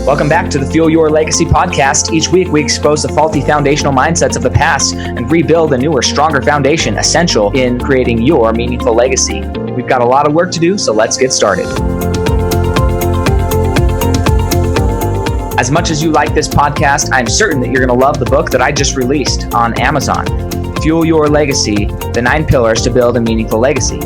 Welcome back to the Fuel Your Legacy podcast. Each week, we expose the faulty foundational mindsets of the past and rebuild a newer, stronger foundation essential in creating your meaningful legacy. We've got a lot of work to do, so let's get started. As much as you like this podcast, I'm certain that you're going to love the book that I just released on Amazon, Fuel Your Legacy, The 9 Pillars to Build a Meaningful Legacy.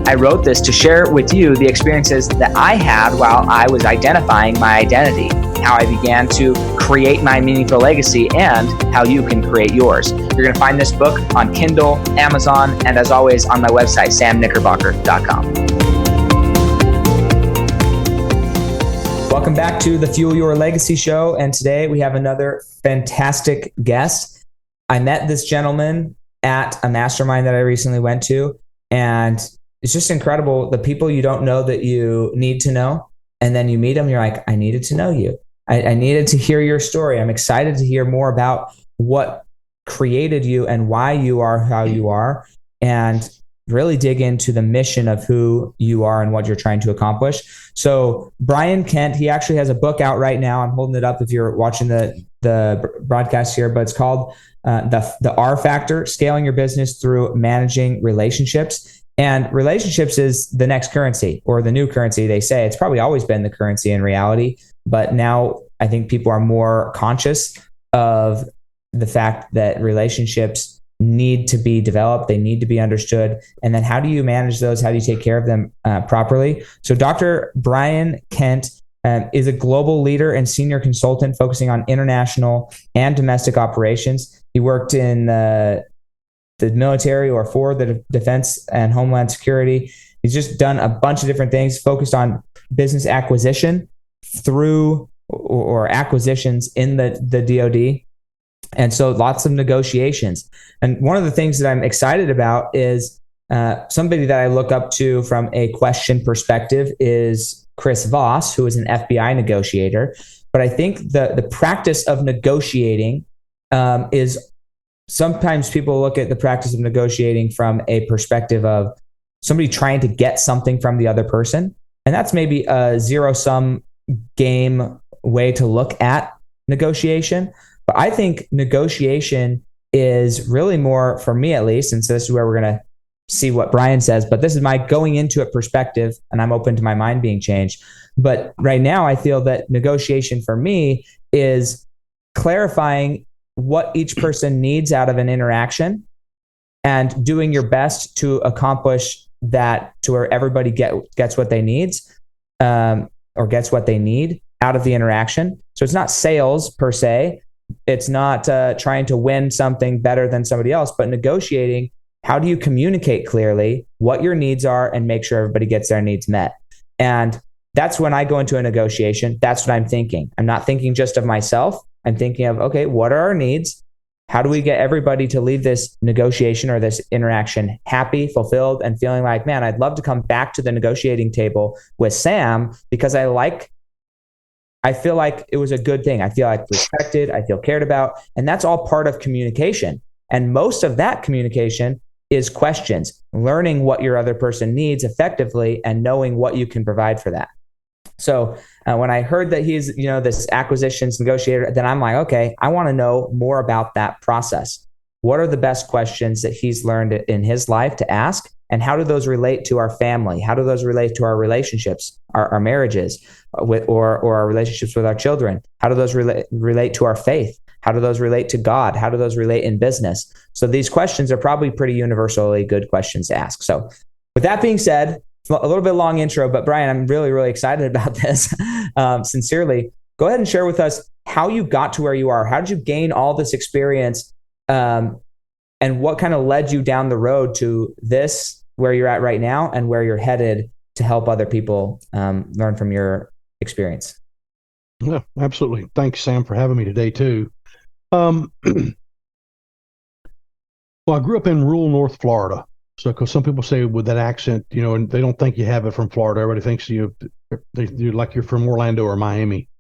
I wrote this to share with you the experiences that I had while I was identifying my identity, how I began to create my meaningful legacy, and how you can create yours. You're going to find this book on Kindle, Amazon, and as always on my website, samknickerbocker.com. Welcome back to the Fuel Your Legacy show, and today we have another fantastic guest. I met this gentleman at a mastermind that I recently went to, and it's just incredible. The people you don't know that you need to know, and then you meet them, you're like, I needed to know you. I needed to hear your story. I'm excited to hear more about what created you and why you are how you are, and really dig into the mission of who you are and what you're trying to accomplish. So Brian Kent, he actually has a book out right now. I'm holding it up if you're watching the broadcast here, but it's called the R Factor, Scaling Your Business Through Managing Relationships. And relationships is the next currency, or the new currency, they say. It's probably always been the currency in reality, but now I think people are more conscious of the fact that relationships need to be developed, they need to be understood, and then how do you manage those? How do you take care of them properly? So Dr. Brian Kent is a global leader and senior consultant focusing on international and domestic operations. He worked in the military or for the defense and homeland security. He's just done a bunch of different things, focused on business acquisition through or acquisitions in the DoD. And so lots of negotiations. And one of the things that I'm excited about is somebody that I look up to from a question perspective is Chris Voss, who is an FBI negotiator. But I think the practice of negotiating is sometimes people look at the practice of negotiating from a perspective of somebody trying to get something from the other person. And that's maybe a zero-sum game way to look at negotiation. But I think negotiation is really more, for me at least, and so this is where we're going to see what Brian says, but this is my going into it perspective, and I'm open to my mind being changed. But right now, I feel that negotiation for me is clarifying what each person needs out of an interaction and doing your best to accomplish that to where everybody gets what they needs or gets what they need out of the interaction. So it's not sales per se. It's not trying to win something better than somebody else, but negotiating. How do you communicate clearly what your needs are and make sure everybody gets their needs met? And that's when I go into a negotiation. That's what I'm thinking. I'm not thinking just of myself. I'm thinking of, okay, what are our needs? How do we get everybody to leave this negotiation or this interaction happy, fulfilled, and feeling like, man, I'd love to come back to the negotiating table with Sam because I feel like it was a good thing. I feel like respected, I feel cared about, and that's all part of communication. And most of that communication is questions, learning what your other person needs effectively and knowing what you can provide for that. So when I heard that he's, this acquisitions negotiator, then I'm like, okay, I want to know more about that process. What are the best questions that he's learned in his life to ask? And how do those relate to our family? How do those relate to our relationships, our marriages, or our relationships with our children? How do those relate to our faith? How do those relate to God? How do those relate in business? So these questions are probably pretty universally good questions to ask. So with that being said, a little bit long intro, but Brian, I'm really, really excited about this. Sincerely, go ahead and share with us how you got to where you are. How did you gain all this experience? And what kind of led you down the road to this, where you're at right now and where you're headed to help other people learn from your experience? Yeah, absolutely. Thanks, Sam, for having me today too. Well, I grew up in rural North Florida. So, because some people say with that accent, and they don't think you have it from Florida. Everybody thinks you're like you're from Orlando or Miami.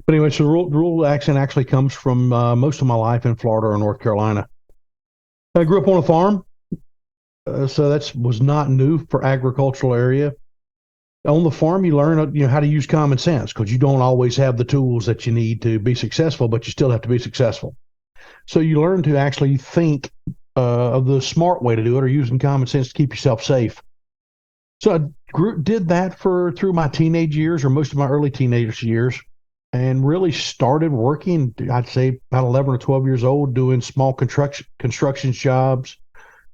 But anyway, so the rural accent actually comes from most of my life in Florida or North Carolina. I grew up on a farm, so that was not new for agricultural area. On the farm, you learn how to use common sense because you don't always have the tools that you need to be successful, but you still have to be successful. So you learn to actually think of the smart way to do it, or using common sense to keep yourself safe. So I did that through my teenage years, or most of my early teenage years, and really started working, I'd say about 11 or 12 years old, doing small construction jobs,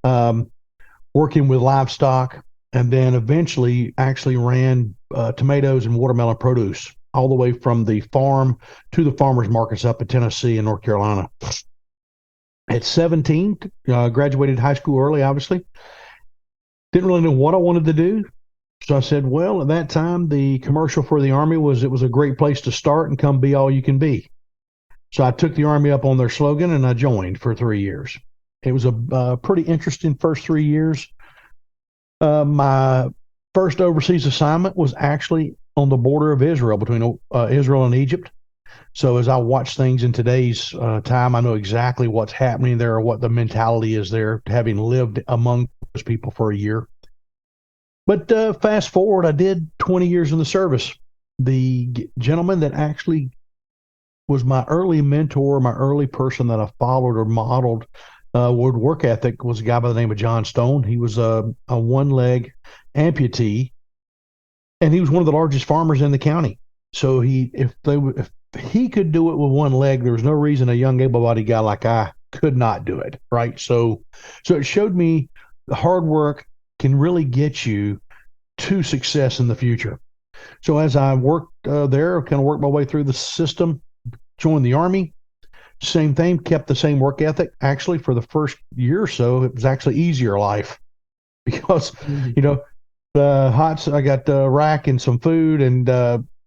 um, working with livestock, and then eventually actually ran tomatoes and watermelon produce all the way from the farm to the farmers markets up in Tennessee and North Carolina. At 17, graduated high school early, obviously. Didn't really know what I wanted to do. So I said, well, at that time, the commercial for the Army was, it was a great place to start and come be all you can be. So I took the Army up on their slogan and I joined for 3 years. It was a pretty interesting first 3 years. My first overseas assignment was actually on the border of Israel, between Israel and Egypt. So as I watch things in today's time, I know exactly what's happening there, or what the mentality is there, having lived among those people for a year. But fast forward, I did 20 years in the service. The gentleman that actually was my early mentor, my early person that I followed or modeled work ethic, was a guy by the name of John Stone. He was a one-leg amputee, and he was one of the largest farmers in the county. So if he could do it with one leg, there was no reason a young able-bodied guy like I could not do it, right? So it showed me the hard work can really get you to success in the future. So as I worked there, kind of worked my way through the system, joined the Army, same thing, kept the same work ethic. Actually, for the first year or so, it was actually easier life because, the hots, I got rack and some food, and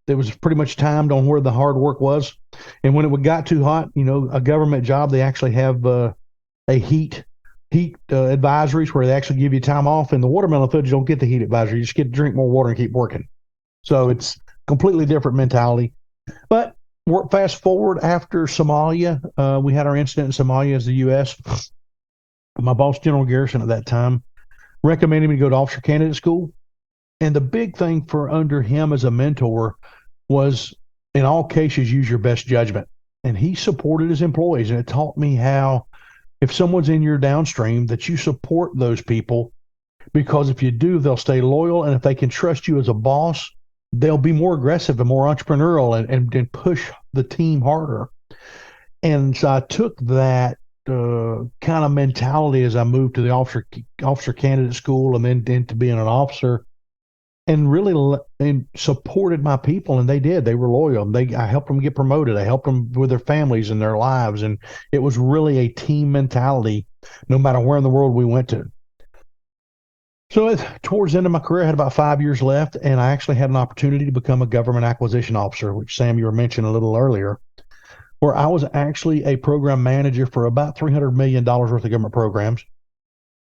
it was pretty much timed on where the hard work was. And when it got too hot, a government job, they actually have a heat advisories where they actually give you time off. And the watermelon field, you don't get the heat advisory. You just get to drink more water and keep working. So it's completely different mentality. But fast forward after Somalia, we had our incident in Somalia as the U.S. My boss, General Garrison at that time, recommended me to go to officer candidate school. And the big thing for under him as a mentor was, in all cases, use your best judgment. And he supported his employees, and it taught me how, if someone's in your downstream, that you support those people, because if you do, they'll stay loyal. And if they can trust you as a boss, they'll be more aggressive and more entrepreneurial and push the team harder. And so I took that kind of mentality as I moved to the officer candidate school, and then into being an officer, and really supported my people. And they did. They were loyal. I helped them get promoted. I helped them with their families and their lives. And it was really a team mentality, no matter where in the world we went to. So towards the end of my career, I had about 5 years left, and I actually had an opportunity to become a government acquisition officer, which, Sam, you were mentioning a little earlier, where I was actually a program manager for about $300 million worth of government programs.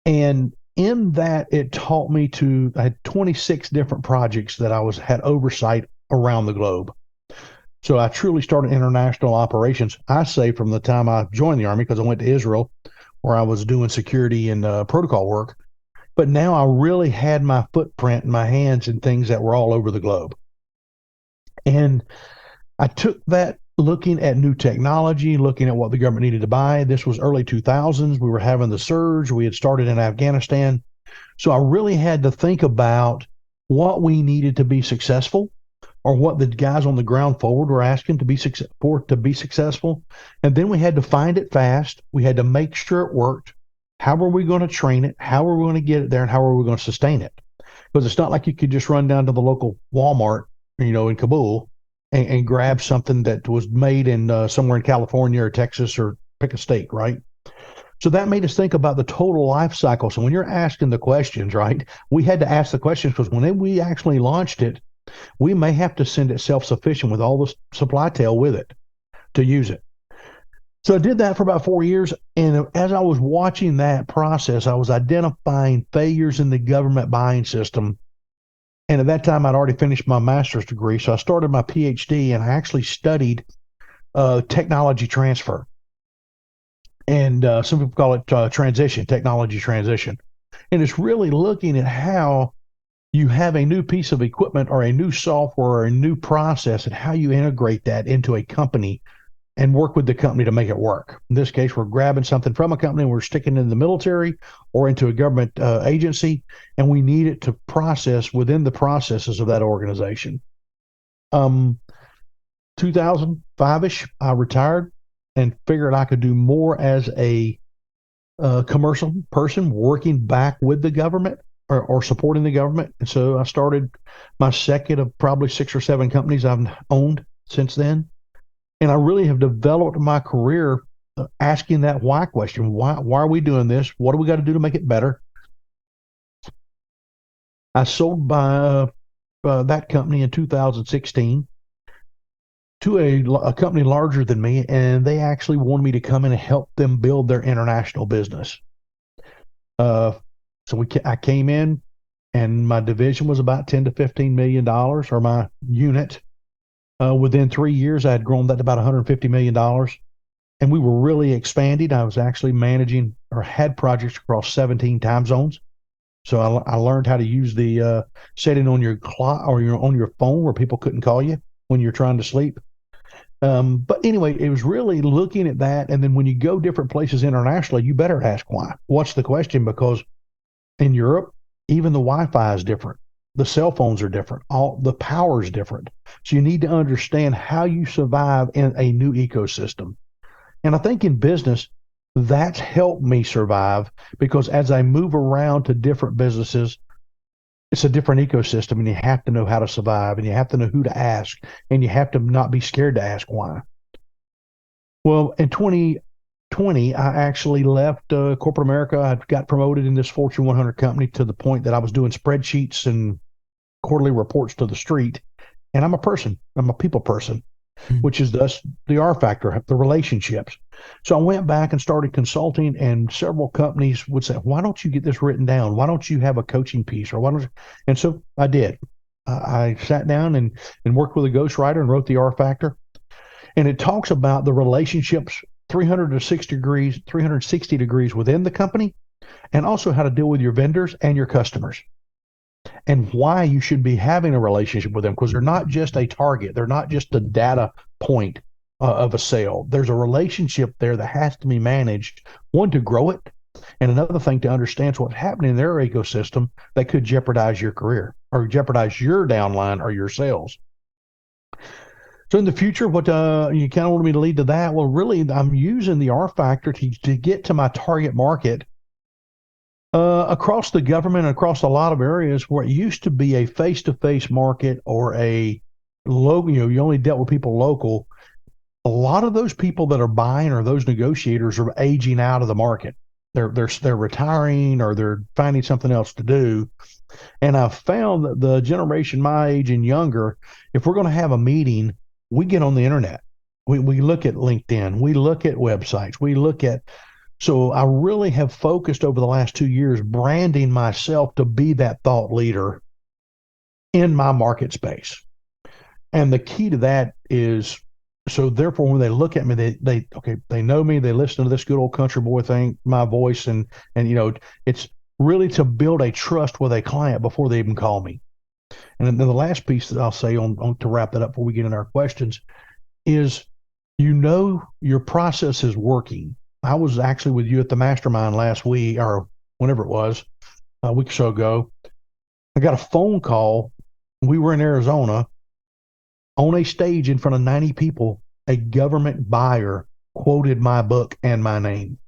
And in that, it taught me I had 26 different projects that I had oversight around the globe. So I truly started international operations, I say, from the time I joined the Army, because I went to Israel, where I was doing security and protocol work. But now I really had my footprint in my hands in things that were all over the globe. And I took that, looking at new technology, looking at what the government needed to buy. This was early 2000s. We were having the surge. We had started in Afghanistan. So I really had to think about what we needed to be successful, or what the guys on the ground forward were asking to be successful. And then we had to find it fast. We had to make sure it worked. How are we going to train it? How are we going to get it there? And how are we going to sustain it? Because it's not like you could just run down to the local Walmart, in Kabul, and grab something that was made in somewhere in California or Texas, or pick a state, right? So that made us think about the total life cycle. So when you're asking the questions, right, we had to ask the questions, because when we actually launched it, we may have to send it self-sufficient with all the supply tail with it to use it. So I did that for about 4 years. And as I was watching that process, I was identifying failures in the government buying system. And at that time, I'd already finished my master's degree. So I started my PhD, and I actually studied technology transfer. And some people call it technology transition. And it's really looking at how you have a new piece of equipment or a new software or a new process, and how you integrate that into a company and work with the company to make it work. In this case, we're grabbing something from a company and we're sticking it in the military or into a government agency, and we need it to process within the processes of that organization. 2005-ish, I retired and figured I could do more as a commercial person working back with the government or supporting the government. And so I started my second of probably 6 or 7 companies I've owned since then. And I really have developed my career asking that why question. Why are we doing this? What do we got to do to make it better? I sold that company in 2016 to a company larger than me, and they actually wanted me to come in and help them build their international business. So I came in, and my division was about $10 to $15 million, or my unit. Within 3 years, I had grown that to about $150 million, and we were really expanding. I was actually managing or had projects across 17 time zones. So I learned how to use the setting on your clock or on your phone where people couldn't call you when you're trying to sleep. But anyway, it was really looking at that. And then when you go different places internationally, you better ask why. What's the question? Because in Europe, even the Wi-Fi is different. The cell phones are different. All the power is different. So you need to understand how you survive in a new ecosystem. And I think in business, that's helped me survive, because as I move around to different businesses, it's a different ecosystem, and you have to know how to survive, and you have to know who to ask, and you have to not be scared to ask why. Well, in 2020, I actually left corporate America. I got promoted in this Fortune 100 company to the point that I was doing spreadsheets and quarterly reports to the street. And I'm a people person, which is thus the R factor, the relationships. So I went back and started consulting, and several companies would say, why don't you get this written down? Why don't you have a coaching piece? Or why don't you? And so I did. I sat down and worked with a ghostwriter and wrote the R factor. And it talks about the relationships 360 degrees within the company, and also how to deal with your vendors and your customers, and why you should be having a relationship with them, because they're not just a target. They're not just a data point of a sale. There's a relationship there that has to be managed, one, to grow it, and another thing to understand what's happening in their ecosystem that could jeopardize your career or jeopardize your downline or your sales. So in the future, what you kind of want me to lead to that? Well, really, I'm using the R factor to get to my target market across the government, across a lot of areas where it used to be a face-to-face market or a local, you only dealt with people local. A lot of those people that are buying, or those negotiators, are aging out of the market. They're retiring, or they're finding something else to do. And I've found that the generation my age and younger, if we're going to have a meeting, we get on the internet. We look at LinkedIn. We look at websites. So I really have focused over the last 2 years branding myself to be that thought leader in my market space. And the key to that is, so therefore, when they look at me, they know me, they listen to this good old country boy thing, my voice, and it's really to build a trust with a client before they even call me. And then the last piece that I'll say on to wrap that up before we get into our questions is, your process is working. I was actually with you at the mastermind last week, or whenever it was, a week or so ago. I got a phone call. We were in Arizona on a stage in front of 90 people. A government buyer quoted my book and my name.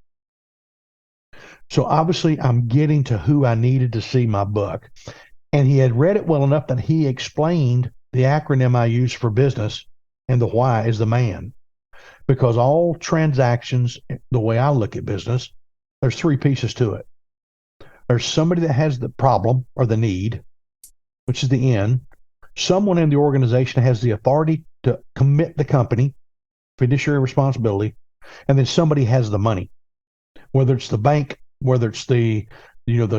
So obviously I'm getting to who I needed to see my book. And he had read it well enough that he explained the acronym I use for business, and the why is the man. Because all transactions, the way I look at business, there's 3 pieces to it. There's somebody that has the problem or the need, which is the N. Someone in the organization has the authority to commit the company, fiduciary responsibility, and then somebody has the money, whether it's the bank, whether it's the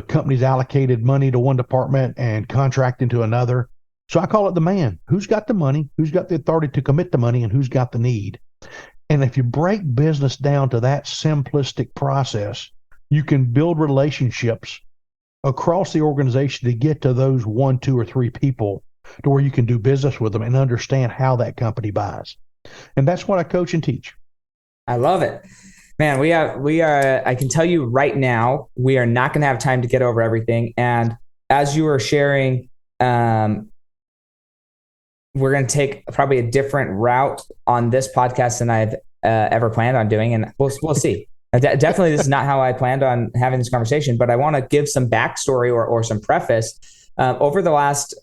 company's allocated money to one department and contracting to another. So I call it the man. Who's got the money? Who's got the authority to commit the money? And who's got the need? And if you break business down to that simplistic process, you can build relationships across the organization to get to those 1, 2, or 3 people to where you can do business with them and understand how that company buys. And that's what I coach and teach. I love it. Man, we are, I can tell you right now, we are not going to have time to get over everything. And as you were sharing, we're going to take probably a different route on this podcast than I've ever planned on doing. And we'll see. Definitely, this is not how I planned on having this conversation, but I want to give some backstory or some preface. Over the last,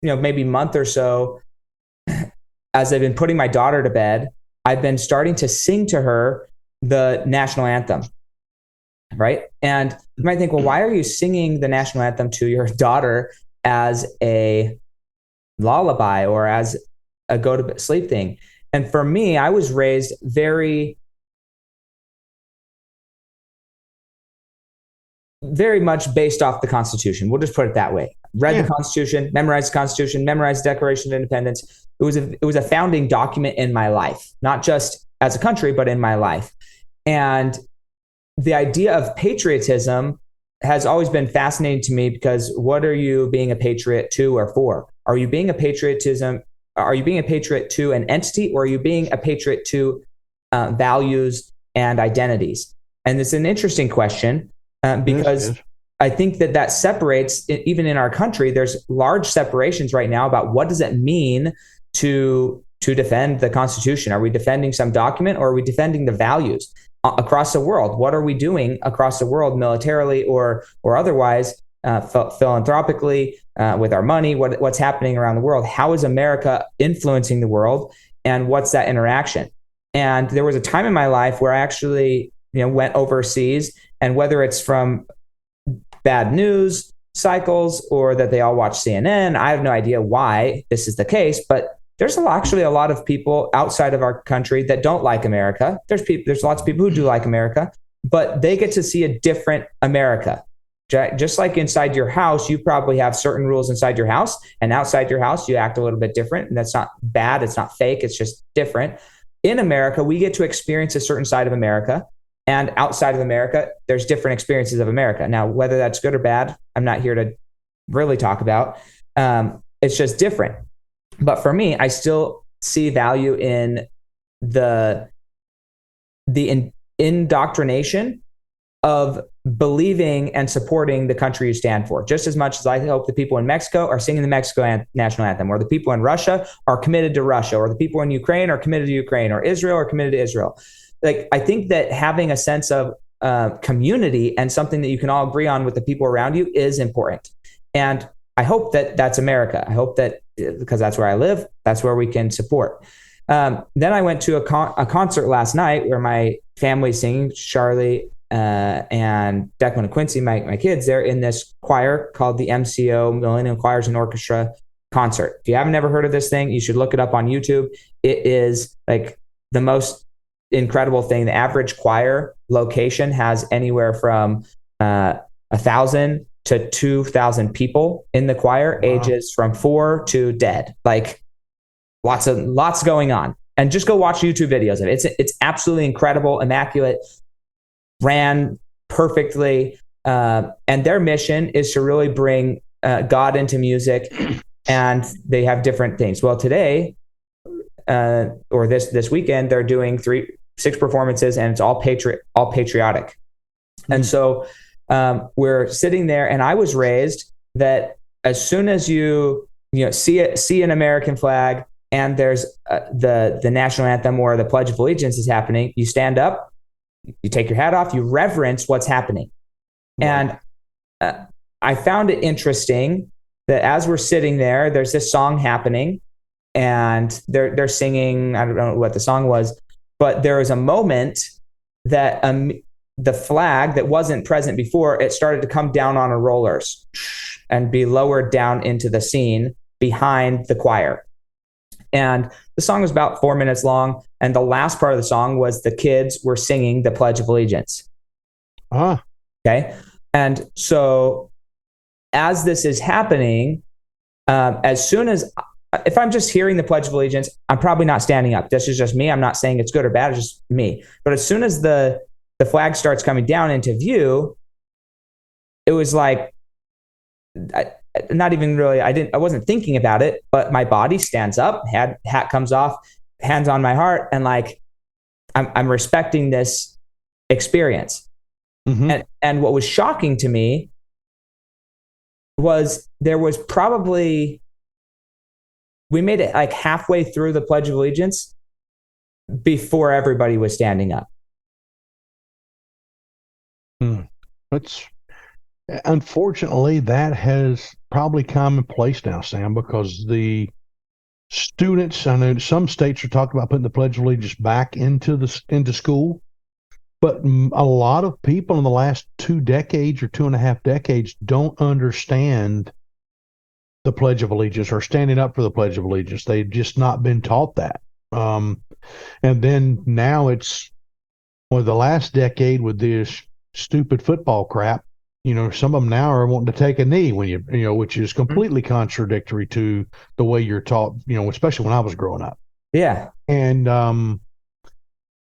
maybe month or so, as I've been putting my daughter to bed, I've been starting to sing to her the national anthem, right? And you might think, well, why are you singing the national anthem to your daughter as a lullaby or as a go to sleep thing? And for me, I was raised very much based off the Constitution. We'll just put it that way. Read the Constitution, memorized the Constitution, memorized the Declaration of Independence. It was a founding document in my life, not just as a country, but in my life. And the idea of patriotism has always been fascinating to me, because what are you being a patriot to or for? Are you being a patriot to an entity, or are you being a patriot to values and identities? And it's an interesting question. Because I think that separates, even in our country, there's large separations right now about what does it mean to defend the Constitution. Are we defending some document, or are we defending the values across the world? What are we doing across the world, militarily or otherwise, philanthropically, with our money? What's happening around the world? How is America influencing the world, and what's that interaction? And there was a time in my life where I actually went overseas. And whether it's from bad news cycles or that they all watch CNN, I have no idea why this is the case, but there's actually a lot of people outside of our country that don't like America. There's lots of people who do like America, but they get to see a different America. Just like inside your house, you probably have certain rules inside your house, and outside your house, you act a little bit different. And that's not bad. It's not fake. It's just different. In America, we get to experience a certain side of America. And outside of America, there's different experiences of America. Now, whether that's good or bad, I'm not here to really talk about. It's just different. But for me, I still see value in the indoctrination of believing and supporting the country you stand for, just as much as I hope the people in Mexico are singing the Mexico national anthem, or the people in Russia are committed to Russia, or the people in Ukraine are committed to Ukraine, or Israel are committed to Israel. Like, I think that having a sense of community and something that you can all agree on with the people around you is important. And I hope that that's America. I hope that, because that's where I live, that's where we can support. Then I went to a concert last night where my family's singing, Charlie and Declan and Quincy, my kids. They're in this choir called the MCO, Millennium Choirs and Orchestra concert. If you haven't ever heard of this thing, you should look it up on YouTube. It is like the most incredible thing. The average choir location has anywhere from 1,000 to 2,000 people in the choir. Wow. Ages from 4 to dead. Like, lots going on. And just go watch YouTube videos of it. It's absolutely incredible, immaculate, ran perfectly, and their mission is to really bring God into music. And they have different things. Well, today, or this weekend, they're doing 6 performances, and it's all patriotic. Mm-hmm. And so we're sitting there, and I was raised that as soon as you see an American flag and there's the national anthem or the Pledge of Allegiance is happening, you stand up, you take your hat off, you reverence what's happening. Wow. And I found it interesting that as we're sitting there, there's this song happening, and they're singing, I don't know what the song was, but there was a moment that the flag that wasn't present before, it started to come down on rollers and be lowered down into the scene behind the choir. And the song was about 4 minutes long. And the last part of the song was the kids were singing the Pledge of Allegiance. Okay. And so as this is happening, as soon as, if I'm just hearing the Pledge of Allegiance, I'm probably not standing up. This is just me. I'm not saying it's good or bad. It's just me. But as soon as the flag starts coming down into view, it was like not even really, I wasn't thinking about it, but my body stands up, hat comes off, hands on my heart, and like I'm respecting this experience. Mm-hmm. And what was shocking to me was there was probably, we made it like halfway through the Pledge of Allegiance before everybody was standing up. It's unfortunately that has probably commonplace now, Sam, because the students, I know some states are talking about putting the Pledge of Allegiance back into school, but a lot of people in the last 2 decades or 2.5 decades don't understand the Pledge of Allegiance or standing up for the Pledge of Allegiance. They've just not been taught that. And then now it's, well, the last decade with this stupid football crap, some of them now are wanting to take a knee when which is completely contradictory to the way you're taught, especially when I was growing up. Yeah. And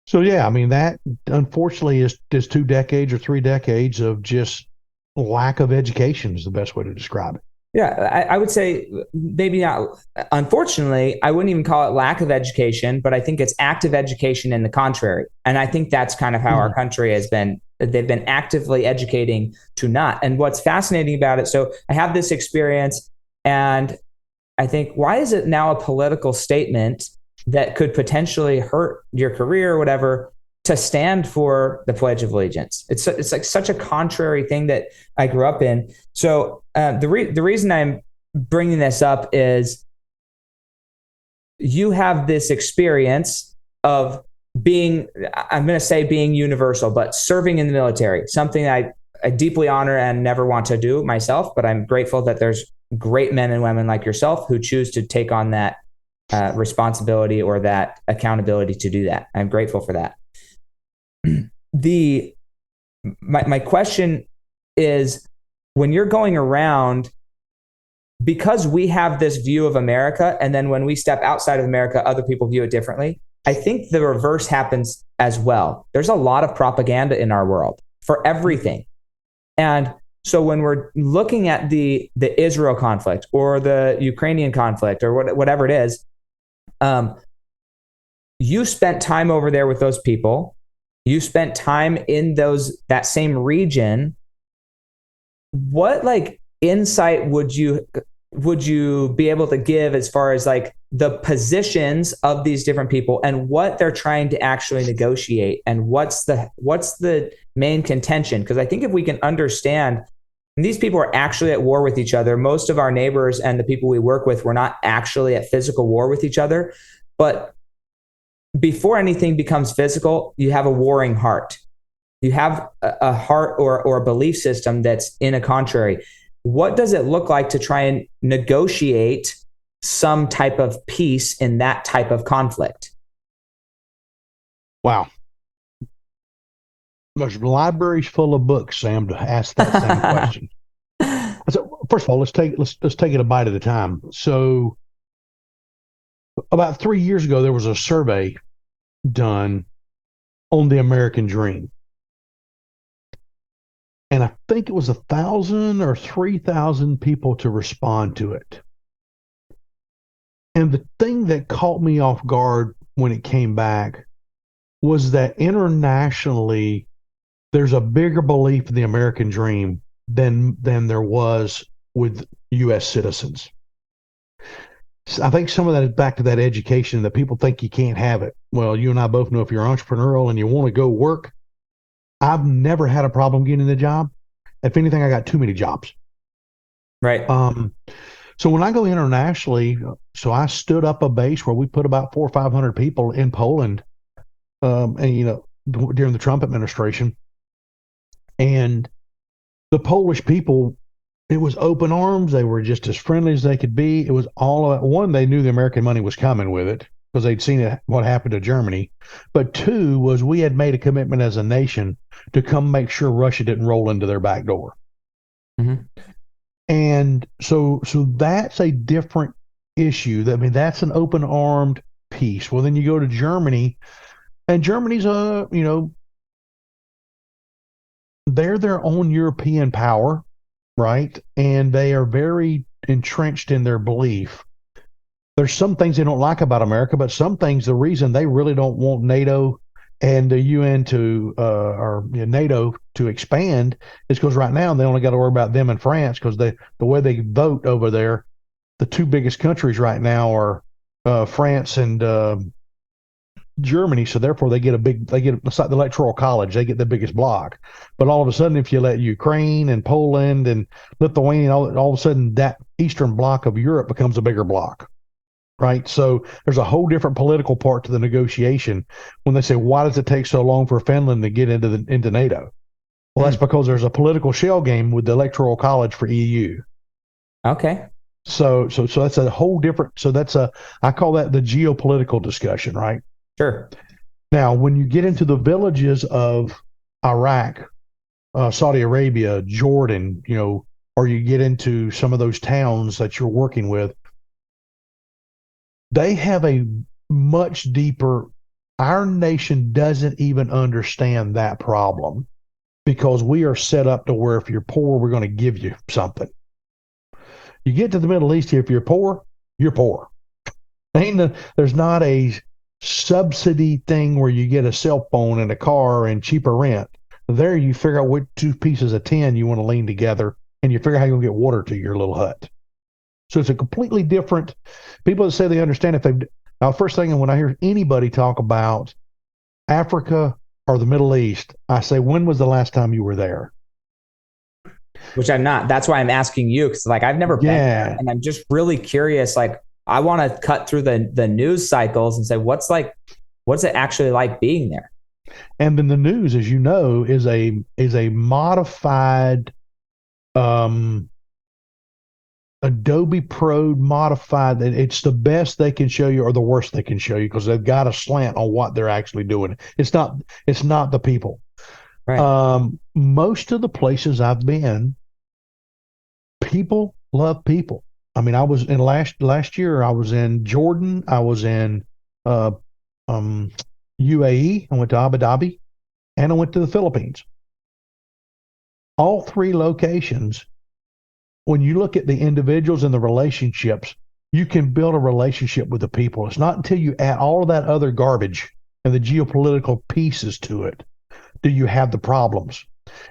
so, yeah, I mean, that unfortunately is 2 decades or 3 decades of just lack of education is the best way to describe it. Yeah, I would say maybe not. Unfortunately, I wouldn't even call it lack of education, but I think it's active education in the contrary. And I think that's kind of how our country has been. They've been actively educating to not. And what's fascinating about it, so I have this experience, and I think, why is it now a political statement that could potentially hurt your career or whatever to stand for the Pledge of Allegiance? It's like such a contrary thing that I grew up in. So the reason I'm bringing this up is you have this experience of being, I'm going to say being universal, but serving in the military, something I deeply honor and never want to do myself, but I'm grateful that there's great men and women like yourself who choose to take on that responsibility or that accountability to do that. I'm grateful for that. My question is, when you're going around, because we have this view of America, and then when we step outside of America, other people view it differently. I think the reverse happens as well. There's a lot of propaganda in our world for everything. And so when we're looking at the Israel conflict or the Ukrainian conflict or whatever it is, you spent time over there with those people. You spent time in that same region. What like insight would you be able to give as far as like the positions of these different people and what they're trying to actually negotiate, and what's the main contention? Because I think if we can understand, and these people are actually at war with each other. Most of our neighbors and the people we work with were not actually at physical war with each other, but before anything becomes physical, you have a warring heart. You have a heart or a belief system that's in a contrary. What does it look like to try and negotiate some type of peace in that type of conflict? Wow. There's libraries full of books, Sam, to ask that same question. So, first of all, let's take it a bite at a time. So about 3 years ago, there was a survey done on the American dream. And I think it was 1,000 or 3,000 people to respond to it. And the thing that caught me off guard when it came back was that internationally, there's a bigger belief in the American dream than there was with U.S. citizens. I think some of that is back to that education that people think you can't have it. Well, you and I both know if you're entrepreneurial and you want to go work, I've never had a problem getting a job. If anything, I got too many jobs. Right. So when I go internationally, so I stood up a base where we put about 400 or 500 people in Poland, and during the Trump administration, and the Polish people, it was open arms. They were just as friendly as they could be. It was all about, one, they knew the American money was coming with it because they'd seen what happened to Germany. But two was we had made a commitment as a nation to come make sure Russia didn't roll into their back door. Mm-hmm. And so that's a different issue. I mean, that's an open-armed piece. Well, then you go to Germany, and Germany's they're their own European power. right? And they are very entrenched in their belief. There's some things they don't like about America, but some things, the reason they really don't want NATO and the UN to, or NATO to expand is because right now they only got to worry about them and France, because the way they vote over there, the two biggest countries right now are France and Germany. So therefore it's like the electoral college, they get the biggest block. But all of a sudden, if you let Ukraine and Poland and Lithuania, all of a sudden that eastern block of Europe becomes a bigger block. Right. So there's a whole different political part to the negotiation when they say, why does it take so long for Finland to get into NATO? Well, that's because there's a political shell game with the electoral college for EU. Okay. So that's a whole different, I call that the geopolitical discussion, right? Sure. Now, when you get into the villages of Iraq, Saudi Arabia, Jordan, or you get into some of those towns that you're working with, they have a much deeper, our nation doesn't even understand that problem, because we are set up to where if you're poor, we're going to give you something. You get to the Middle East here, if you're poor, you're poor. There's not a subsidy thing where you get a cell phone and a car and cheaper rent. There you figure out what two pieces of tin you want to lean together, and you figure out how you're going to get water to your little hut. So it's a completely different. People that say they understand it. Now, first thing, when I hear anybody talk about Africa or the Middle East, I say, when was the last time you were there? Which I'm not. That's why I'm asking you, because I've never been there, and I'm just really curious. I want to cut through the news cycles and say, what's it actually like being there? And then the news, as you know, is a modified Adobe Pro modified. It's the best they can show you or the worst they can show you, because they've got a slant on what they're actually doing. It's not the people. Right. Most of the places I've been, people love people. I mean, I was in last year, I was in Jordan, I was in UAE, I went to Abu Dhabi, and I went to the Philippines. All three locations, when you look at the individuals and the relationships, you can build a relationship with the people. It's not until you add all of that other garbage and the geopolitical pieces to it do you have the problems.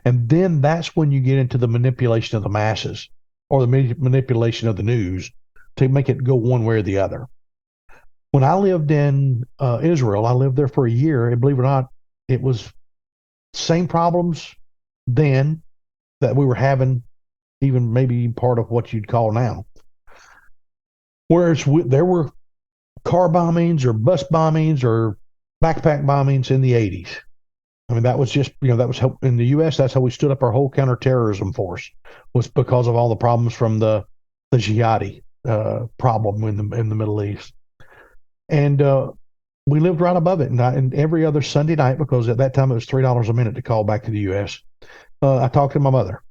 And then that's when you get into the manipulation of the masses, or the manipulation of the news to make it go one way or the other. When I lived in Israel, I lived there for a year, and believe it or not, it was same problems then that we were having, even maybe part of what you'd call now. Whereas there were car bombings or bus bombings or backpack bombings in the 80s. I mean, that was just, that was how, in the U.S., that's how we stood up our whole counterterrorism force, was because of all the problems from the jihadi problem in the Middle East. And we lived right above it. And every other Sunday night, because at that time it was $3 a minute to call back to the U.S., I talked to my mother.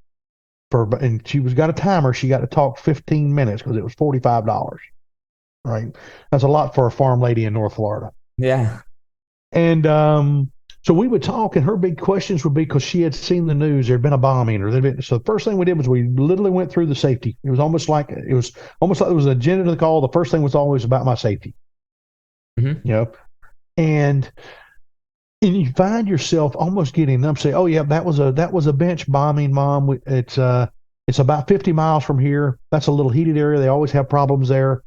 And she got a timer. She got to talk 15 minutes because it was $45. Right? That's a lot for a farm lady in North Florida. Yeah. And so we would talk, and her big questions would be, because she had seen the news, there'd been a bombing, so the first thing we did was we literally went through the safety. It was almost like there was an agenda to the call. The first thing was always about my safety. Mm-hmm. And you find yourself almost getting them say, "Oh yeah, that was a bench bombing, Mom. It's about 50 miles from here. That's a little heated area. They always have problems there.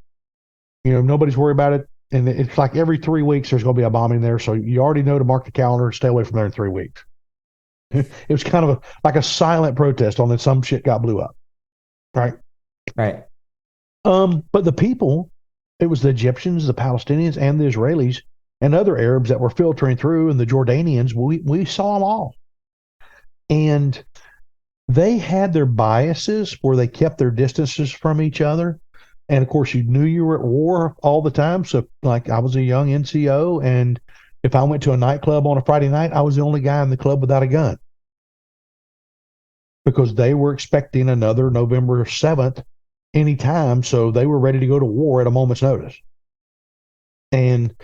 Nobody's worried about it." And it's like every 3 weeks there's going to be a bombing there, so you already know to mark the calendar and stay away from there in 3 weeks. It was kind of like a silent protest on that some shit got blew up, right? Right. But the people, it was the Egyptians, the Palestinians, and the Israelis, and other Arabs that were filtering through, and the Jordanians. We saw them all, and they had their biases where they kept their distances from each other. And of course, you knew you were at war all the time. So, like, I was a young NCO, and if I went to a nightclub on a Friday night, I was the only guy in the club without a gun, because they were expecting another November 7th anytime. So they were ready to go to war at a moment's notice. And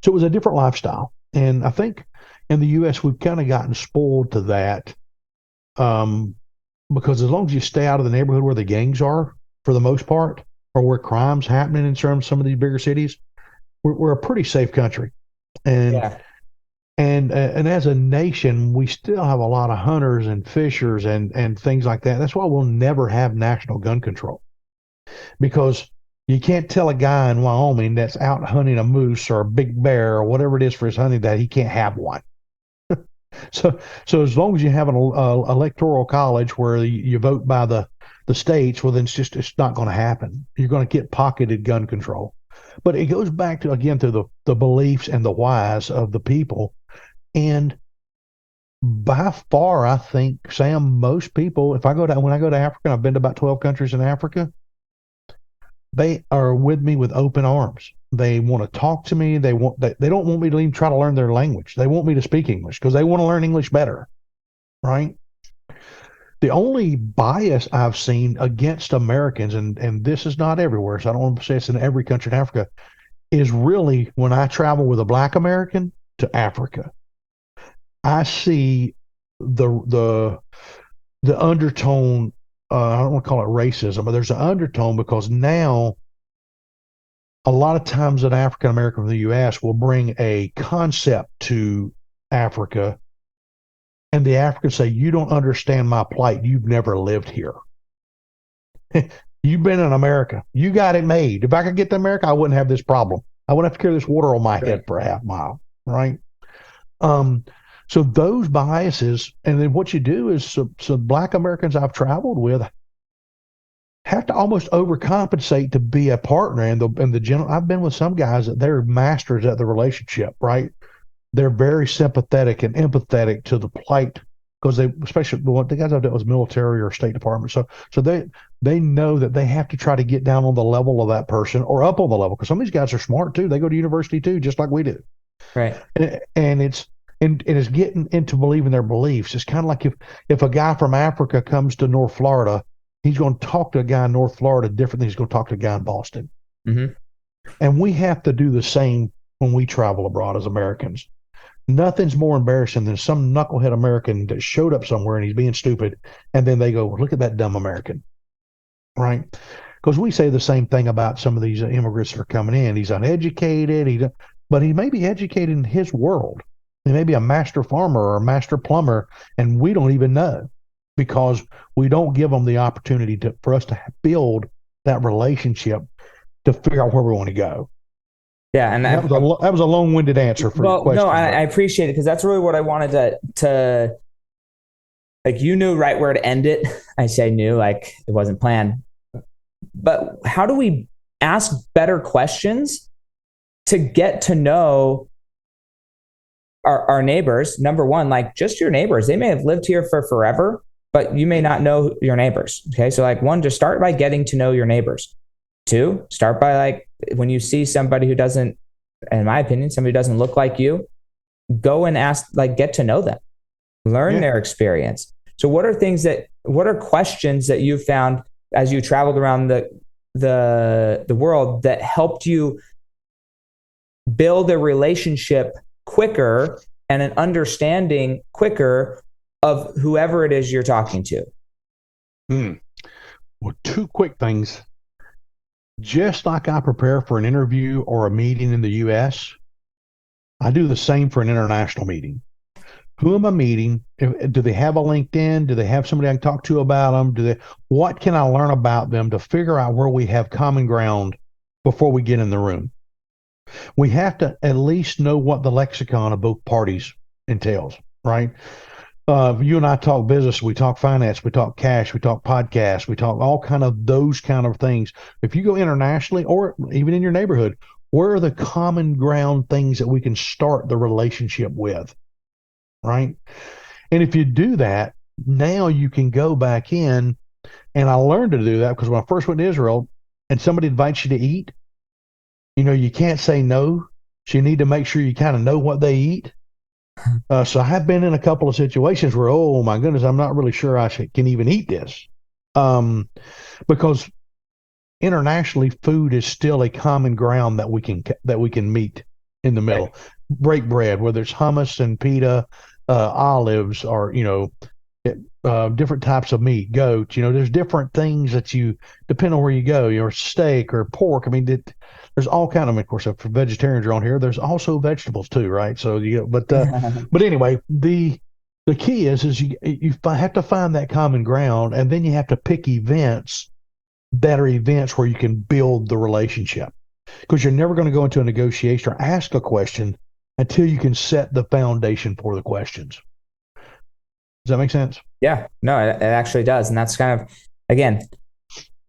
so it was a different lifestyle. And I think in the U.S., we've kind of gotten spoiled to that. because as long as you stay out of the neighborhood where the gangs are, for the most part, or where crime's happening in terms of some of these bigger cities, we're a pretty safe country. And Yeah. and as a nation, we still have a lot of hunters and fishers and things like that. That's why we'll never have national gun control, because you can't tell a guy in Wyoming that's out hunting a moose or a big bear or whatever it is for his hunting that he can't have one. So as long as you have an electoral college where you vote by the states, well, then it's not going to happen. You're going to get pocketed gun control. But it goes back to, again, to the beliefs and the whys of the people. And by far, I think, Sam, most people, when I go to Africa, and I've been to about 12 countries in Africa, they are with me with open arms. They want to talk to me. They don't want me to even try to learn their language. They want me to speak English because they want to learn English better, right? The only bias I've seen against Americans, and this is not everywhere, so I don't want to say it's in every country in Africa, is really when I travel with a Black American to Africa. I see the undertone. I don't want to call it racism, but there's an undertone, because now a lot of times an African American from the U.S. will bring a concept to Africa, and the Africans say, "You don't understand my plight. You've never lived here. You've been in America. You got it made. If I could get to America, I wouldn't have this problem. I wouldn't have to carry this water on my head for a half mile." Right? So those biases, and then what you do is, so Black Americans I've traveled with have to almost overcompensate to be a partner. And the general, I've been with some guys that they're masters at the relationship, right? They're very sympathetic and empathetic to the plight, because especially the guys I've dealt with, military or State Department. So they know that they have to try to get down on the level of that person, or up on the level, because some of these guys are smart too. They go to university too, just like we do. Right. And it's getting into believing their beliefs. It's kind of like if a guy from Africa comes to North Florida, he's going to talk to a guy in North Florida different than he's going to talk to a guy in Boston. Mm-hmm. And we have to do the same when we travel abroad as Americans. Nothing's more embarrassing than some knucklehead American that showed up somewhere and he's being stupid, and then they go, "Look at that dumb American," right? Because we say the same thing about some of these immigrants that are coming in. He's uneducated, but he may be educated in his world. He may be a master farmer or a master plumber, and we don't even know, because we don't give them the opportunity for us to build that relationship to figure out where we want to go. Yeah, and that was a long-winded answer for your question. No, I appreciate it, because that's really what I wanted to like. You knew right where to end it. I say knew, like it wasn't planned. But how do we ask better questions to get to know our neighbors? Number one, like just your neighbors. They may have lived here for forever, but you may not know your neighbors. Okay, so like one, just start by getting to know your neighbors. Two, start by, like, when you see somebody who doesn't, in my opinion, somebody who doesn't look like you, go and ask, like, get to know them, learn their experience. So what are questions that you found as you traveled around the world that helped you build a relationship quicker and an understanding quicker of whoever it is you're talking to? Well, two quick things. Just like I prepare for an interview or a meeting in the U.S., I do the same for an international meeting. Who am I meeting? Do they have a LinkedIn? Do they have somebody I can talk to about them? What can I learn about them to figure out where we have common ground before we get in the room? We have to at least know what the lexicon of both parties entails, right? You and I talk business, we talk finance, we talk cash, we talk podcasts, we talk all kind of those kind of things. If you go internationally or even in your neighborhood, where are the common ground things that we can start the relationship with, right? And if you do that, now you can go back in, and I learned to do that because when I first went to Israel and somebody invites you to eat, you can't say no. So you need to make sure you kind of know what they eat. So I have been in a couple of situations where, oh my goodness, I'm not really sure I can even eat this, because internationally, food is still a common ground that we can meet in the middle. Right. Break bread, whether it's hummus and pita, olives, or different types of meat, goat. There's different things that depend on where you go. Steak or pork. I mean, there's all kind of course, if vegetarians are on here, there's also vegetables too, right? So but anyway, the key is you have to find that common ground, and then you have to pick events that are events where you can build the relationship, because you're never going to go into a negotiation or ask a question until you can set the foundation for the questions. Does that make sense? Yeah, no, it actually does. And that's kind of, again,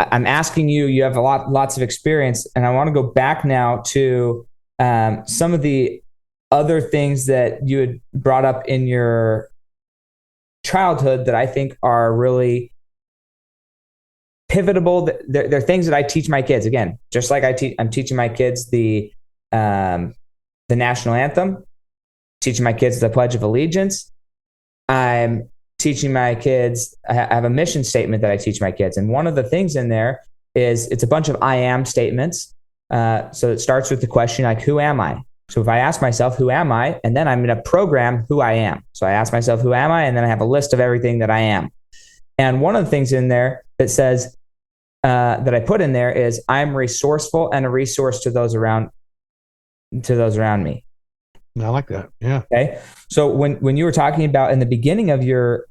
I'm asking you, you have lots of experience, and I want to go back now to some of the other things that you had brought up in your childhood that I think are really pivotal. They're things that I teach my kids. Again, just like I'm teaching my kids the national anthem, teaching my kids the Pledge of Allegiance. I'm teaching my kids, I have a mission statement that I teach my kids. And one of the things in there is it's a bunch of I am statements. So it starts with the question like, who am I? So if I ask myself, who am I? And then I'm going to program who I am. So I ask myself, who am I? And then I have a list of everything that I am. And one of the things in there that says, that I put in there is I'm resourceful and a resource to those around me. I like that. Yeah. Okay. So when you were talking about in the beginning of your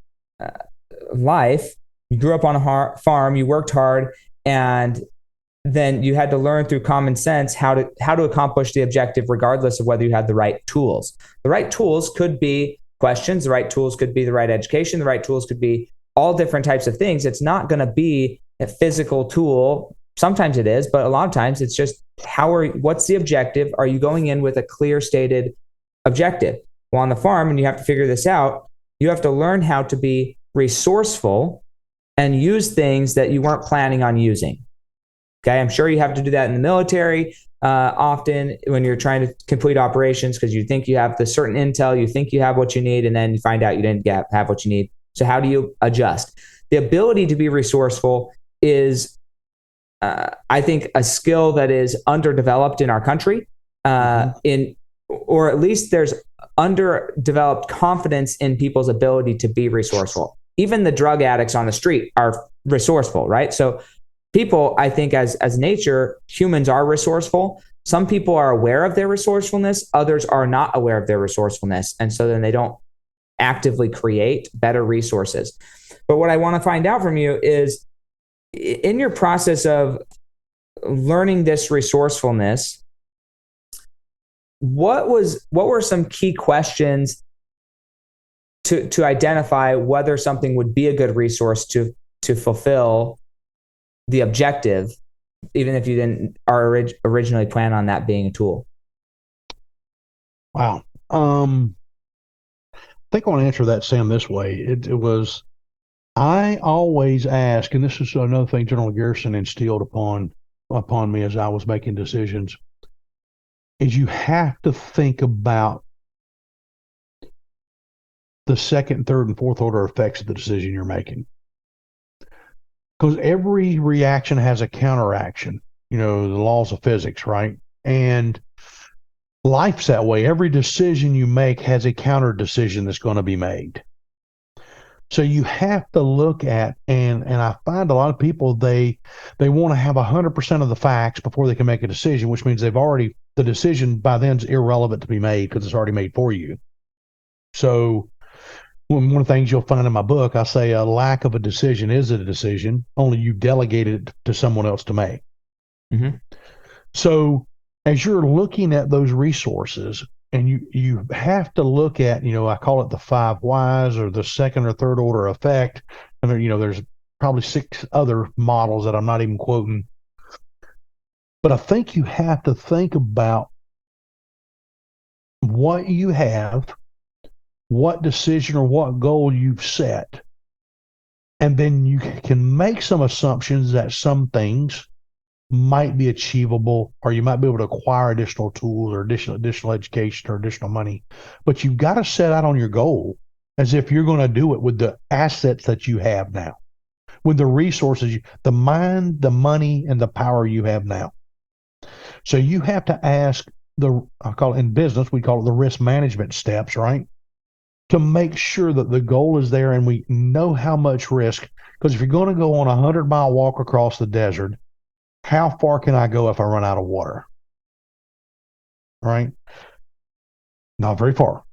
life, you grew up on a farm, you worked hard, and then you had to learn through common sense how to accomplish the objective, regardless of whether you had the right tools. The right tools could be questions. The right tools could be the right education. The right tools could be all different types of things. It's not going to be a physical tool. Sometimes it is, but a lot of times it's just what's the objective? Are you going in with a clear stated objective? Well, on the farm, and you have to figure this out, you have to learn how to be resourceful and use things that you weren't planning on using. Okay, I'm sure you have to do that in the military often when you're trying to complete operations, because you think you have the certain intel, you think you have what you need, and then you find out you didn't have what you need. So how do you adjust? The ability to be resourceful is, I think, a skill that is underdeveloped in our country, or at least there's underdeveloped confidence in people's ability to be resourceful. Even the drug addicts on the street are resourceful, right? So people, I think, as nature, humans are resourceful. Some people are aware of their resourcefulness. Others are not aware of their resourcefulness. And so then they don't actively create better resources. But what I want to find out from you is, in your process of learning this resourcefulness, what were some key questions to identify whether something would be a good resource to fulfill the objective, even if you didn't originally plan on that being a tool? Wow. I think I want to answer that, Sam, this way. It was, I always ask, and this is another thing General Garrison instilled upon me as I was making decisions, is you have to think about the second, third, and fourth order effects of the decision you're making. Because every reaction has a counteraction, the laws of physics, right? And life's that way. Every decision you make has a counter decision that's going to be made. So you have to look at, and I find a lot of people, they want to have 100% of the facts before they can make a decision, which means the decision by then is irrelevant to be made because it's already made for you. So one of the things you'll find in my book, I say a lack of a decision is a decision, only you delegated it to someone else to make. Mm-hmm. So as you're looking at those resources, and you have to look at, I call it the 5 whys or the second or third order effect. And there's probably 6 other models that I'm not even quoting. But I think you have to think about what you have, what decision or what goal you've set. And then you can make some assumptions that some things might be achievable, or you might be able to acquire additional tools or additional education or additional money. But you've got to set out on your goal as if you're going to do it with the assets that you have now, with the resources, the mind, the money, and the power you have now. So you have to ask I call it in business, we call it the risk management steps, right? to make sure that the goal is there and we know how much risk. Because if you're going to go on a 100-mile walk across the desert, how far can I go if I run out of water? Right? Not very far.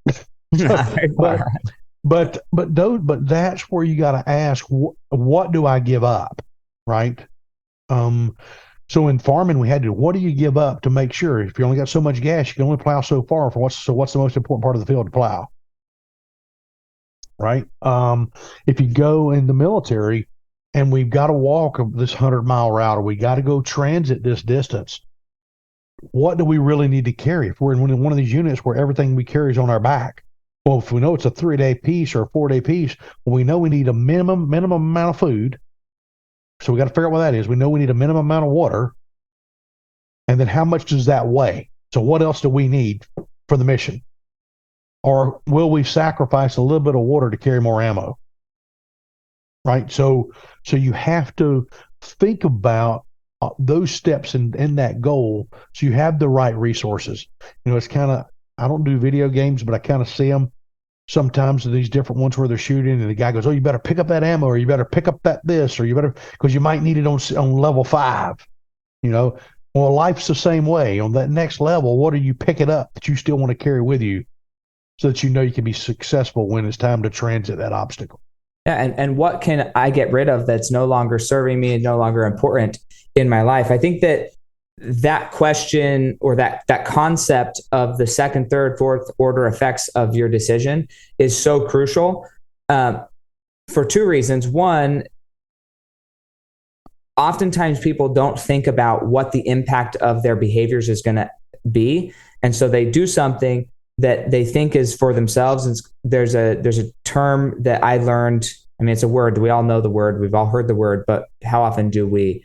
But that's where you got to ask, what do I give up? Right? So in farming, we had to, what do you give up to make sure? If you only got so much gas, you can only plow so far. What's the most important part of the field to plow? Right? If you go in the military and we've got to walk this 100-mile route, or we got to go transit this distance, what do we really need to carry? If we're in one of these units where everything we carry is on our back, well, if we know it's a 3-day piece or a 4-day piece, well, we know we need a minimum amount of food. So we got to figure out what that is. We know we need a minimum amount of water. And then how much does that weigh? So what else do we need for the mission? Or will we sacrifice a little bit of water to carry more ammo? Right? So you have to think about those steps in that goal so you have the right resources. It's kind of, I don't do video games, but I kind of see them sometimes in these different ones where they're shooting and the guy goes, oh, you better pick up that ammo, or you better pick up that this, or you better, because you might need it on level 5. Well, life's the same way. On that next level, what are you picking up that you still want to carry with you so that you know you can be successful when it's time to transit that obstacle? Yeah, and what can I get rid of that's no longer serving me and no longer important in my life? I think that question, or that concept of the second, third, fourth order effects of your decision is so crucial for 2 reasons. One, oftentimes people don't think about what the impact of their behaviors is going to be. And so they do something that they think is for themselves. And there's a term that I learned. I mean, it's a word. We all know the word. We've all heard the word, but how often do we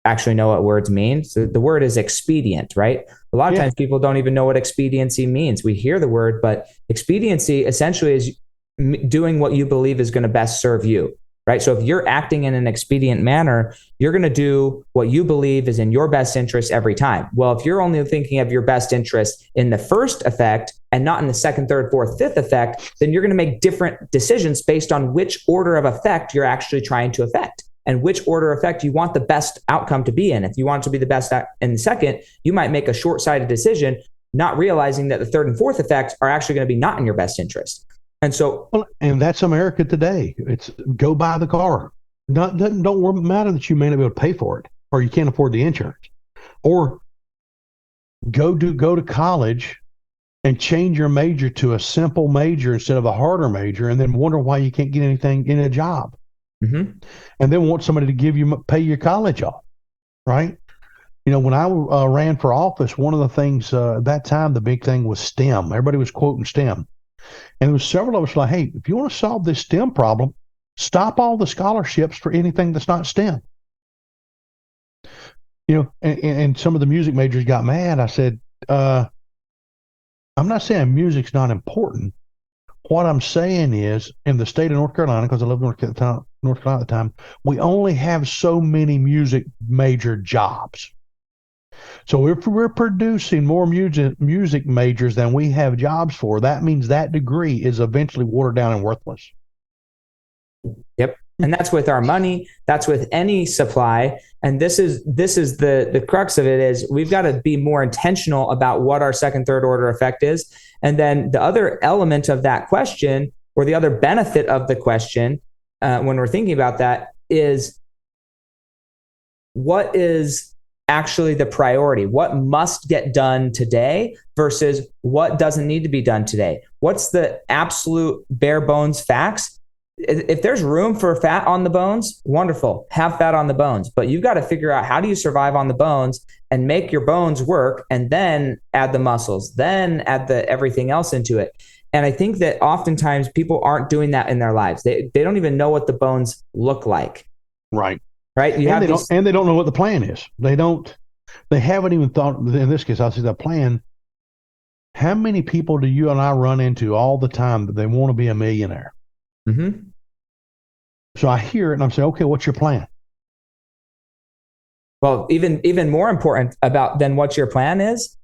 actually know what words mean? So the word is expedient, right? A lot of times people don't even know what expediency means. We hear the word, but expediency essentially is doing what you believe is going to best serve you, right? So if you're acting in an expedient manner, you're going to do what you believe is in your best interest every time. Well, if you're only thinking of your best interest in the first effect and not in the second, third, fourth, fifth effect, then you're going to make different decisions based on which order of effect you're actually trying to affect, and which order of effect you want the best outcome to be in. If you want it to be the best in the second, you might make a short-sighted decision, not realizing that the third and fourth effects are actually going to be not in your best interest. And so, and that's America today. It's go buy the car. Don't matter that you may not be able to pay for it, or you can't afford the insurance, or go to college and change your major to a simple major instead of a harder major, and then wonder why you can't get anything in a job. Mm-hmm. And then want somebody to pay your college off, right? When I ran for office, one of the things at that time, the big thing was STEM. Everybody was quoting STEM. And there was several of us like, hey, if you want to solve this STEM problem, stop all the scholarships for anything that's not STEM. And some of the music majors got mad. I said, I'm not saying music's not important. What I'm saying is, in the state of North Carolina, because I lived in North Carolina at the time, we only have so many music major jobs. So if we're producing more music majors than we have jobs for, that means that degree is eventually watered down and worthless. Yep. And that's with our money. That's with any supply. And this is the crux of it is we've got to be more intentional about what our second, third order effect is. And then the other element of that question, or the other benefit of the question, when we're thinking about that, is what is actually the priority? What must get done today versus what doesn't need to be done today? What's the absolute bare bones facts? If there's room for fat on the bones, wonderful, have fat on the bones. But you've got to figure out, how do you survive on the bones and make your bones work, and then add the muscles, then add the everything else into it. And I think that oftentimes people aren't doing that in their lives. They don't even know what the bones look like. Right. Right. And they don't know what the plan is. They haven't even thought, in this case, I'll say the plan. How many people do you and I run into all the time that they want to be a millionaire? Mm-hmm. So I hear it and I'm saying, okay, what's your plan? Well, even more important than what your plan is,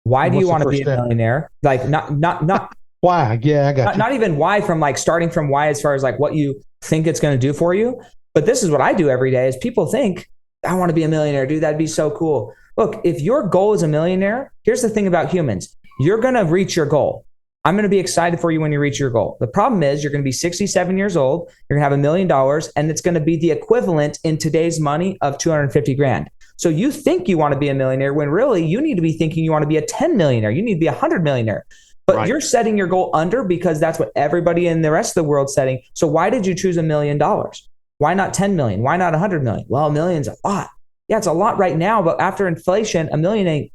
why do you want to be a millionaire? Like not Why? Yeah, I got not, you. not even why, from like starting from why as far as like what you think it's going to do for you. But this is what I do every day is people think, I want to be a millionaire, dude. That'd be so cool. Look, if your goal is a millionaire, here's the thing about humans. You're going to reach your goal. I'm going to be excited for you when you reach your goal. The problem is you're going to be 67 years old. You're going to have $1 million, and it's going to be the equivalent in today's money of 250 grand. So you think you want to be a millionaire when really you need to be thinking you want to be a 10 millionaire. You need to be a 100 millionaire. But you're setting your goal under because that's what everybody in the rest of the world's setting. So why did you choose $1 million? Why not 10 million? Why not 100 million? Well, a million's a lot. Yeah, it's a lot right now, but after inflation, $1 million ain't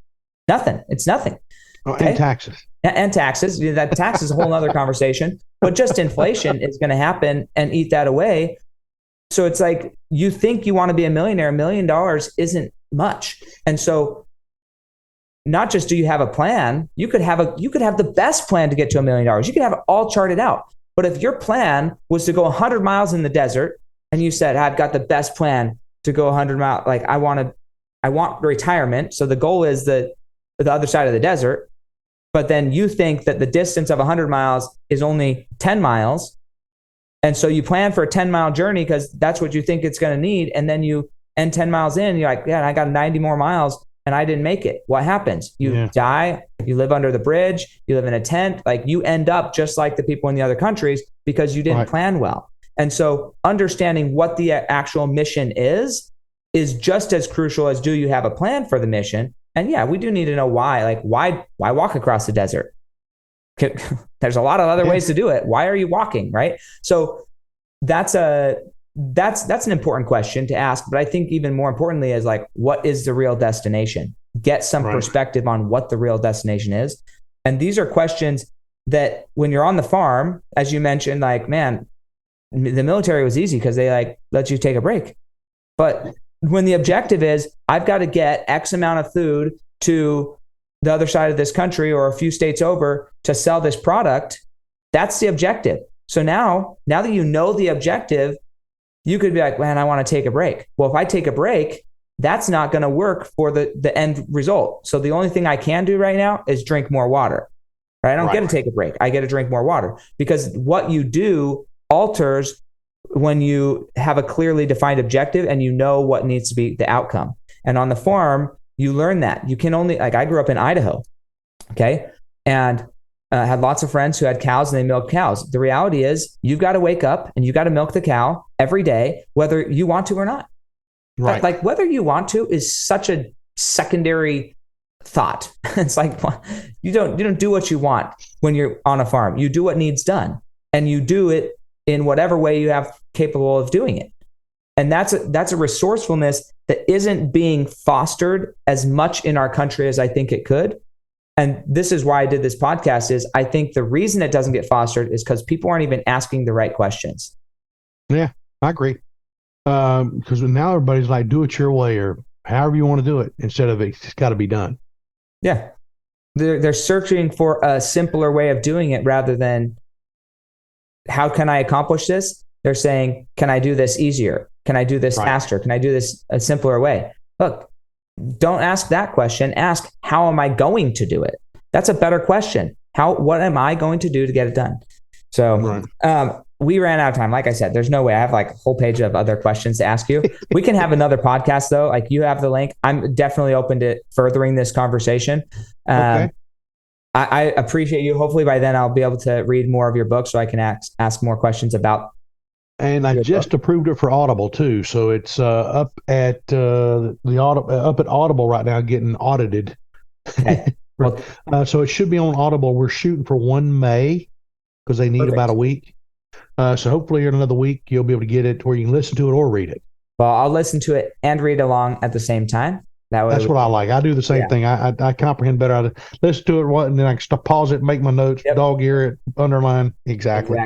nothing. It's nothing. Okay? And taxes. And taxes. That tax is a whole other conversation. But just inflation is going to happen and eat that away. So it's like you think you want to be a millionaire. $1 million isn't much. And so not just do you have a plan, you could have the best plan to get to $1 million. You could have it all charted out. But if your plan was to go 100 miles in the desert and you said, I've got the best plan to go 100 miles, like I want retirement. So the goal is the other side of the desert. But then you think that the distance of 100 miles is only 10 miles. And so you plan for a 10-mile journey because that's what you think it's going to need. And then you end 10 miles in, you're like, yeah, I got 90 more miles and I didn't make it. What happens? You die, you live under the bridge, you live in a tent. Like you end up just like the people in the other countries because you didn't plan well. And so understanding what the actual mission is just as crucial as do you have a plan for the mission? And yeah, we do need to know why. Like why walk across the desert? There's a lot of other ways to do it. Why are you walking, right? So that's an important question to ask. But I think even more importantly is like, what is the real destination? Get some perspective on what the real destination is. And these are questions that when you're on the farm, as you mentioned, like, man, the military was easy because they like let you take a break. But when the objective is, I've got to get X amount of food to the other side of this country or a few states over to sell this product, that's the objective. So now that you know the objective, you could be like, man, I want to take a break. Well, if I take a break, that's not going to work for the end result. So the only thing I can do right now is drink more water. Right? I don't get to take a break. I get to drink more water because what you do alters when you have a clearly defined objective and you know what needs to be the outcome. And on the farm, you learn that. You can only, like I grew up in Idaho, okay? And had lots of friends who had cows and they milked cows. The reality is you've got to wake up and you've got to milk the cow every day, whether you want to or not. Right. Like whether you want to is such a secondary thought. It's like you don't do what you want when you're on a farm. You do what needs done and you do it in whatever way you have capable of doing it. And that's a resourcefulness that isn't being fostered as much in our country as I think it could. And this is why I did this podcast is I think the reason it doesn't get fostered is because people aren't even asking the right questions. Yeah, I agree. Because now everybody's like, do it your way or however you want to do it instead of it's got to be done. Yeah. They're searching for a simpler way of doing it rather than how can I accomplish this? They're saying, can I do this easier? Can I do this faster? Can I do this a simpler way? Look, don't ask that question. Ask, how am I going to do it? That's a better question. What am I going to do to get it done? So we ran out of time. Like I said, there's no way. I have like a whole page of other questions to ask you. We can have another podcast though. Like you have the link. I'm definitely open to furthering this conversation. Okay. I appreciate you. Hopefully by then I'll be able to read more of your book so I can ask more questions about. And I just approved it for Audible too. So it's up at Audible right now getting audited. Okay. Well, so it should be on Audible. We're shooting for 1 May because they need about a week. So hopefully in another week you'll be able to get it where you can listen to it or read it. Well, I'll listen to it and read along at the same time. That's what I like. I do the same thing. I comprehend better. I listen to it and then I can pause it, make my notes, dog ear it, underline. Exactly.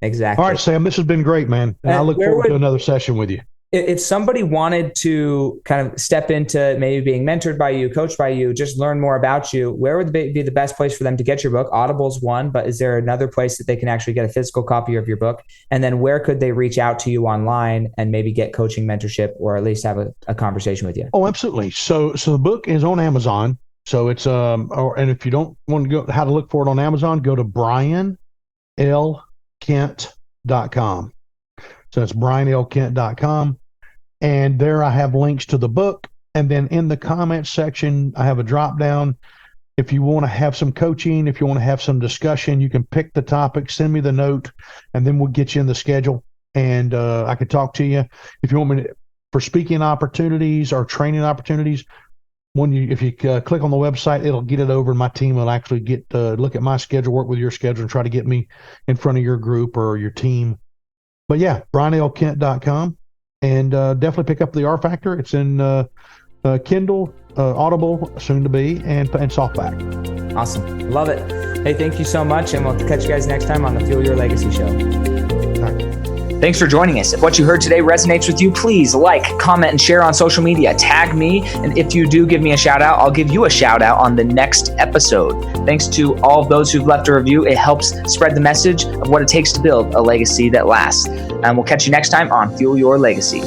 Exactly. All right, Sam, this has been great, man. And I look forward to another session with you. If somebody wanted to kind of step into maybe being mentored by you, coached by you, just learn more about you, where would be the best place for them to get your book? Audible's one, but is there another place that they can actually get a physical copy of your book? And then where could they reach out to you online and maybe get coaching, mentorship, or at least have a conversation with you? Oh, absolutely. So the book is on Amazon. So it's and if you don't want to go how to look for it on Amazon, go to brianlkent.com. So it's brianlkent.com. And there I have links to the book. And then in the comments section, I have a drop down. If you want to have some coaching, if you want to have some discussion, you can pick the topic, send me the note, and then we'll get you in the schedule. And I could talk to you. If you want me to, for speaking opportunities or training opportunities, if you click on the website, it'll get it over, and my team will actually get look at my schedule, work with your schedule, and try to get me in front of your group or your team. But yeah, brianlkent.com, and definitely pick up the R Factor. It's in Kindle, Audible, soon to be, and softback. Awesome. Love it. Hey, thank you so much, and we'll catch you guys next time on the Fuel Your Legacy Show. Thanks for joining us. If what you heard today resonates with you, please like, comment, and share on social media. Tag me, and if you do give me a shout out, I'll give you a shout out on the next episode. Thanks to all of those who've left a review. It helps spread the message of what it takes to build a legacy that lasts. And we'll catch you next time on Fuel Your Legacy.